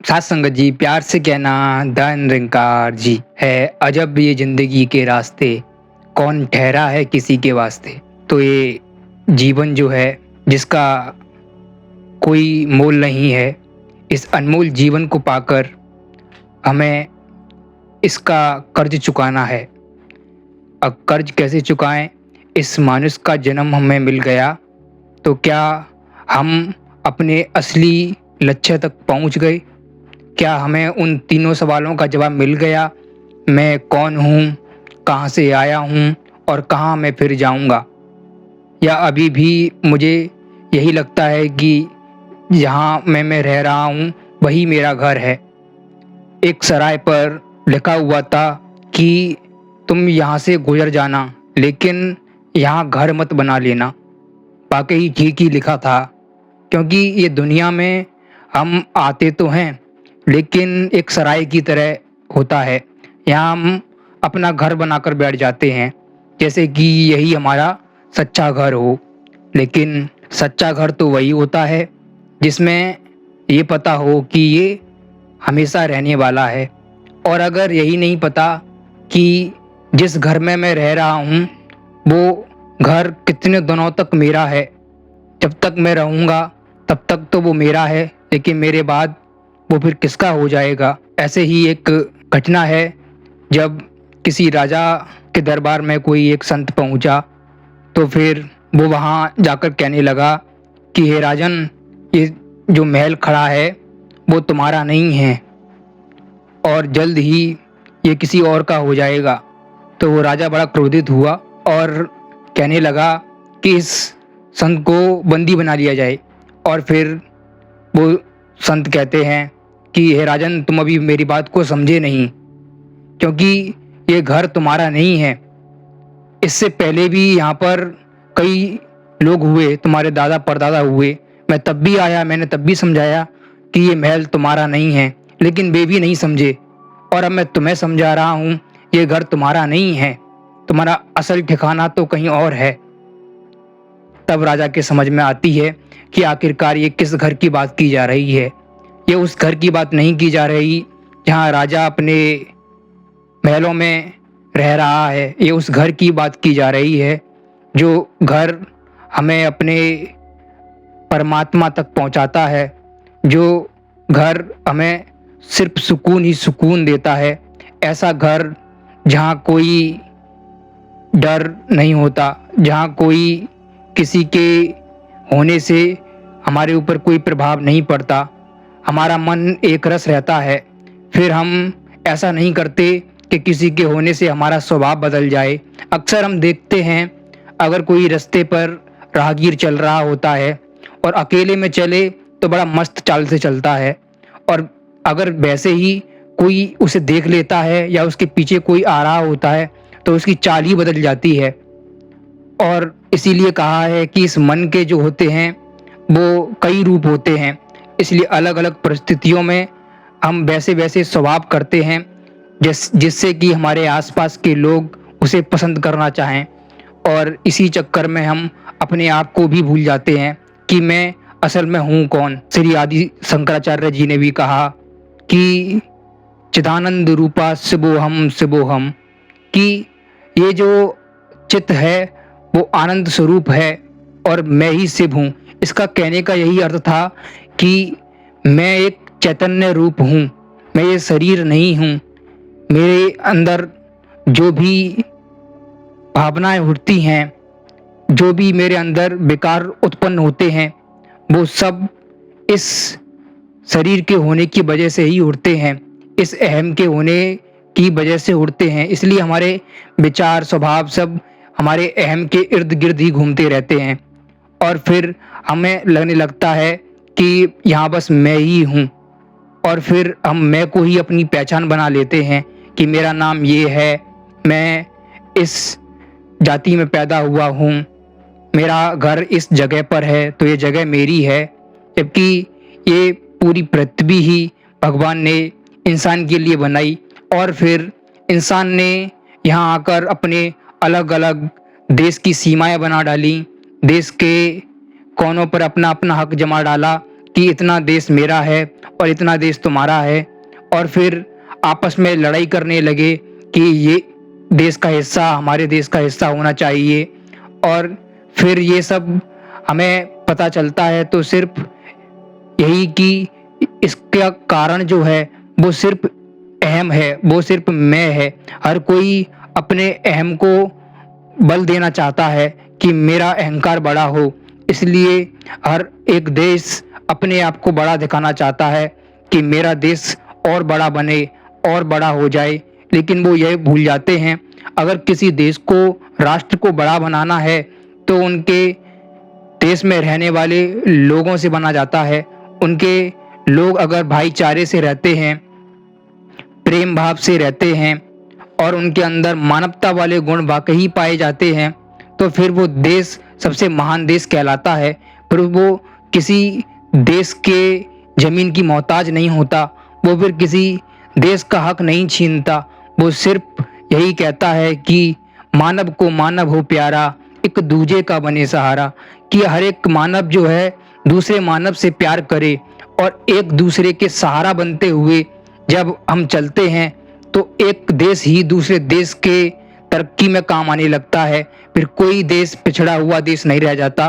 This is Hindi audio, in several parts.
साथ संगत जी, प्यार से कहना धन निरंकार जी है। अजब ये जिंदगी के रास्ते, कौन ठहरा है किसी के वास्ते। तो ये जीवन जो है, जिसका कोई मोल नहीं है, इस अनमोल जीवन को पाकर हमें इसका कर्ज चुकाना है। अब कर्ज कैसे चुकाएं? इस मानुष का जन्म हमें मिल गया, तो क्या हम अपने असली लक्ष्य तक पहुंच गए? क्या हमें उन तीनों सवालों का जवाब मिल गया? मैं कौन हूँ, कहाँ से आया हूँ और कहाँ मैं फिर जाऊँगा? या अभी भी मुझे यही लगता है कि जहाँ मैं रह रहा हूँ वही मेरा घर है। एक सराय पर लिखा हुआ था कि तुम यहाँ से गुजर जाना, लेकिन यहाँ घर मत बना लेना। वाकई ठीक ही लिखा था, क्योंकि ये दुनिया में हम आते तो हैं, लेकिन एक सराय की तरह होता है। यहाँ हम अपना घर बनाकर बैठ जाते हैं, जैसे कि यही हमारा सच्चा घर हो। लेकिन सच्चा घर तो वही होता है जिसमें ये पता हो कि ये हमेशा रहने वाला है। और अगर यही नहीं पता कि जिस घर में मैं रह रहा हूँ वो घर कितने दिनों तक मेरा है, जब तक मैं रहूँगा तब तक तो वो मेरा है, लेकिन मेरे बाद वो फिर किसका हो जाएगा। ऐसे ही एक घटना है, जब किसी राजा के दरबार में कोई एक संत पहुंचा, तो फिर वो वहां जाकर कहने लगा कि हे राजन, ये जो महल खड़ा है वो तुम्हारा नहीं है और जल्द ही ये किसी और का हो जाएगा। तो वो राजा बड़ा क्रोधित हुआ और कहने लगा कि इस संत को बंदी बना लिया जाए। और फिर वो संत कहते हैं कि हे राजन, तुम अभी मेरी बात को समझे नहीं, क्योंकि ये घर तुम्हारा नहीं है। इससे पहले भी यहाँ पर कई लोग हुए, तुम्हारे दादा परदादा हुए। मैं तब भी आया, मैंने तब भी समझाया कि ये महल तुम्हारा नहीं है, लेकिन वे भी नहीं समझे। और अब मैं तुम्हें समझा रहा हूँ, ये घर तुम्हारा नहीं है, तुम्हारा असल ठिकाना तो कहीं और है। तब राजा के समझ में आती है कि आखिरकार ये किस घर की बात की जा रही है। ये उस घर की बात नहीं की जा रही जहाँ राजा अपने महलों में रह रहा है। ये उस घर की बात की जा रही है जो घर हमें अपने परमात्मा तक पहुंचाता है, जो घर हमें सिर्फ सुकून ही सुकून देता है। ऐसा घर जहाँ कोई डर नहीं होता, जहाँ कोई किसी के होने से हमारे ऊपर कोई प्रभाव नहीं पड़ता, हमारा मन एक रस रहता है। फिर हम ऐसा नहीं करते कि किसी के होने से हमारा स्वभाव बदल जाए। अक्सर हम देखते हैं, अगर कोई रास्ते पर राहगीर चल रहा होता है और अकेले में चले तो बड़ा मस्त चाल से चलता है, और अगर वैसे ही कोई उसे देख लेता है या उसके पीछे कोई आ रहा होता है तो उसकी चाल ही बदल जाती है। और इसीलिए कहा है कि इस मन के जो होते हैं वो कई रूप होते हैं, इसलिए अलग अलग परिस्थितियों में हम वैसे वैसे स्वभाव करते हैं जिससे कि हमारे आसपास के लोग उसे पसंद करना चाहें। और इसी चक्कर में हम अपने आप को भी भूल जाते हैं कि मैं असल में हूँ कौन। श्री आदि शंकराचार्य जी ने भी कहा कि चिदानंद रूपा शिवोहम, कि ये जो चित्त है वो आनंद स्वरूप है और मैं ही शिव हूँ। इसका कहने का यही अर्थ था कि मैं एक चैतन्य रूप हूँ, मैं ये शरीर नहीं हूँ। मेरे अंदर जो भी भावनाएं उठती हैं, जो भी मेरे अंदर विकार उत्पन्न होते हैं, वो सब इस शरीर के होने की वजह से ही उठते हैं, इस अहम के होने की वजह से उठते हैं। इसलिए हमारे विचार स्वभाव सब हमारे अहम के इर्द गिर्द ही घूमते रहते हैं, और फिर हमें लगने लगता है कि यहाँ बस मैं ही हूँ। और फिर हम मैं को ही अपनी पहचान बना लेते हैं कि मेरा नाम ये है, मैं इस जाति में पैदा हुआ हूँ, मेरा घर इस जगह पर है तो ये जगह मेरी है। जबकि ये पूरी पृथ्वी ही भगवान ने इंसान के लिए बनाई, और फिर इंसान ने यहाँ आकर अपने अलग अलग देश की सीमाएं बना डाली, देश के कोनों पर अपना अपना हक जमा डाला कि इतना देश मेरा है और इतना देश तुम्हारा है, और फिर आपस में लड़ाई करने लगे कि ये देश का हिस्सा हमारे देश का हिस्सा होना चाहिए, और फिर ये सब हमें पता चलता है तो सिर्फ यही कि इसका कारण जो है वो सिर्फ अहम है, वो सिर्फ मैं है। हर कोई अपने अहम को बल देना चाहता है कि मेरा अहंकार बड़ा हो, इसलिए हर एक देश अपने आप को बड़ा दिखाना चाहता है कि मेरा देश और बड़ा बने और बड़ा हो जाए। लेकिन वो यह भूल जाते हैं, अगर किसी देश को राष्ट्र को बड़ा बनाना है तो उनके देश में रहने वाले लोगों से बना जाता है। उनके लोग अगर भाईचारे से रहते हैं, प्रेम भाव से रहते हैं और उनके अंदर मानवता वाले गुण वाकई पाए जाते हैं, तो फिर वो देश सबसे महान देश कहलाता है। फिर वो किसी देश के जमीन की मोहताज नहीं होता, वो फिर किसी देश का हक नहीं छीनता। वो सिर्फ यही कहता है कि मानव को मानव हो प्यारा, एक दूजे का बने सहारा, कि हर एक मानव जो है दूसरे मानव से प्यार करे, और एक दूसरे के सहारा बनते हुए जब हम चलते हैं तो एक देश ही दूसरे देश के तरक्की में काम आने लगता है, फिर कोई देश पिछड़ा हुआ देश नहीं रह जाता।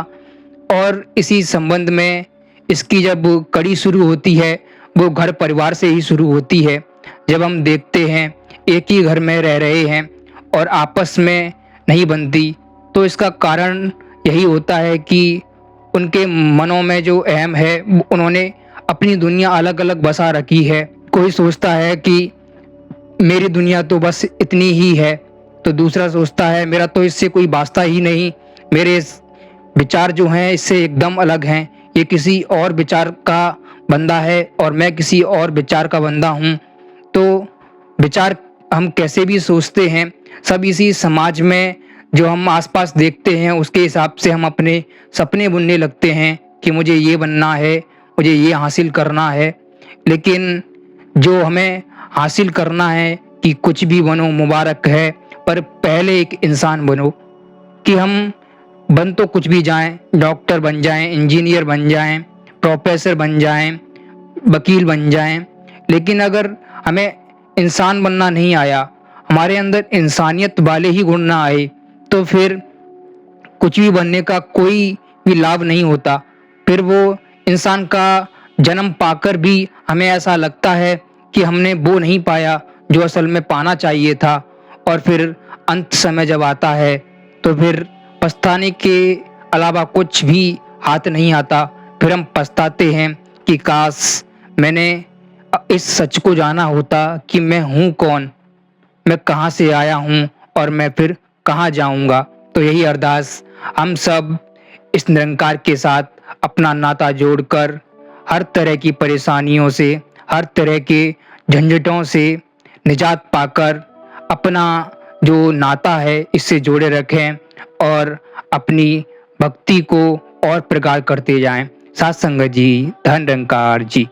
और इसी संबंध में इसकी जब कड़ी शुरू होती है वो घर परिवार से ही शुरू होती है। जब हम देखते हैं एक ही घर में रह रहे हैं और आपस में नहीं बनती, तो इसका कारण यही होता है कि उनके मनों में जो अहम है उन्होंने अपनी दुनिया अलग अलग बसा रखी है। कोई सोचता है कि मेरी दुनिया तो बस इतनी ही है, तो दूसरा सोचता है मेरा तो इससे कोई वास्ता ही नहीं, मेरे विचार जो हैं इससे एकदम अलग हैं, ये किसी और विचार का बंदा है और मैं किसी और विचार का बंदा हूँ। तो विचार हम कैसे भी सोचते हैं, सब इसी समाज में जो हम आसपास देखते हैं उसके हिसाब से हम अपने सपने बुनने लगते हैं कि मुझे ये बनना है, मुझे ये हासिल करना है। लेकिन जो हमें हासिल करना है कि कुछ भी बनो मुबारक है, पर पहले एक इंसान बनो। कि हम बन तो कुछ भी जाएं, डॉक्टर बन जाएं, इंजीनियर बन जाएं, प्रोफेसर बन जाएं, वकील बन जाएं, लेकिन अगर हमें इंसान बनना नहीं आया, हमारे अंदर इंसानियत वाले ही गुण ना आए, तो फिर कुछ भी बनने का कोई भी लाभ नहीं होता। फिर वो इंसान का जन्म पाकर भी हमें ऐसा लगता है कि हमने वो नहीं पाया जो असल में पाना चाहिए था, और फिर अंत समय जब आता है तो फिर पछताने के अलावा कुछ भी हाथ नहीं आता। फिर हम पछताते हैं कि काश मैंने इस सच को जाना होता कि मैं हूँ कौन, मैं कहाँ से आया हूँ और मैं फिर कहाँ जाऊँगा। तो यही अरदास हम सब इस निरंकार के साथ अपना नाता जोड़कर हर तरह की परेशानियों से, हर तरह के झंझटों से निजात पाकर अपना जो नाता है इससे जोड़े रखें और अपनी भक्ति को और प्रगाढ़ करते जाएं। साथ संगत जी, धन निरंकार जी।